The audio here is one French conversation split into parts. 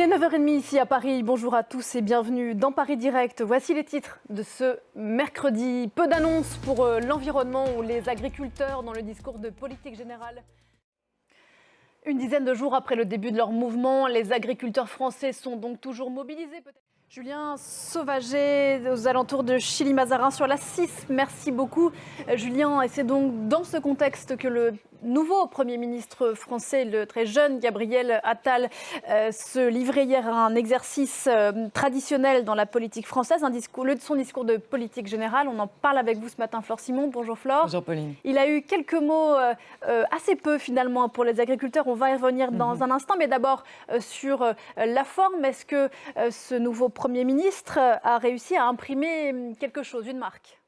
est 9h30 ici à Paris. Bonjour à tous et bienvenue dans Paris Direct. Voici les titres de ce mercredi. Peu d'annonces pour l'environnement ou les agriculteurs dans le discours de politique générale. Une dizaine de jours après le début de leur mouvement, les agriculteurs français sont donc toujours mobilisés. Julien Sauvaget, aux alentours de Chilly-Mazarin sur la 6. Merci beaucoup, Julien. Et c'est donc dans ce contexte que le nouveau Premier ministre français, le très jeune Gabriel Attal, se livrait hier à un exercice traditionnel dans la politique française, son discours de politique générale. On en parle avec vous ce matin, Flore Simon. Bonjour Flore. Bonjour Pauline. Il a eu quelques mots, assez peu finalement pour les agriculteurs. On va y revenir dans un instant, mais d'abord sur la forme. Est-ce que ce nouveau Premier ministre a réussi à imprimer quelque chose, une marque ?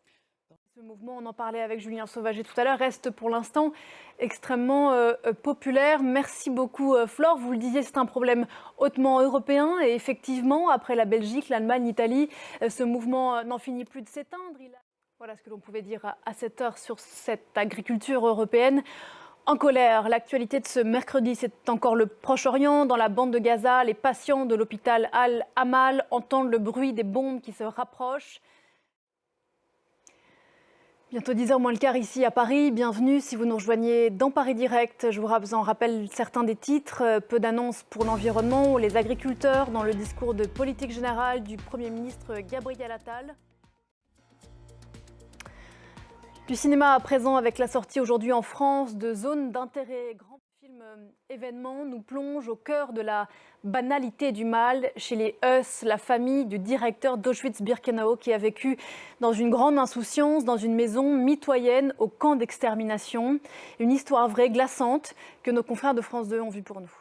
Ce mouvement, on en parlait avec Julien Sauvaget tout à l'heure, reste pour l'instant extrêmement populaire. Merci beaucoup Flore. Vous le disiez, c'est un problème hautement européen et effectivement, après la Belgique, l'Allemagne, l'Italie, ce mouvement n'en finit plus de s'éteindre. Voilà ce que l'on pouvait dire à cette heure sur cette agriculture européenne. En colère, l'actualité de ce mercredi, c'est encore le Proche-Orient. Dans la bande de Gaza, les patients de l'hôpital Al-Amal entendent le bruit des bombes qui se rapprochent. Bientôt 10h moins le quart ici à Paris. Bienvenue si vous nous rejoignez dans Paris Direct. Je vous en rappelle certains des titres. Peu d'annonces pour l'environnement ou les agriculteurs dans le discours de politique générale du Premier ministre Gabriel Attal. Du cinéma à présent avec la sortie aujourd'hui en France de Zone d'intérêt. Grand film événement nous plonge au cœur de la banalité du mal chez les Heuss, la famille du directeur d'Auschwitz-Birkenau qui a vécu dans une grande insouciance, dans une maison mitoyenne au camp d'extermination. Une histoire vraie, glaçante, que nos confrères de France 2 ont vue pour nous.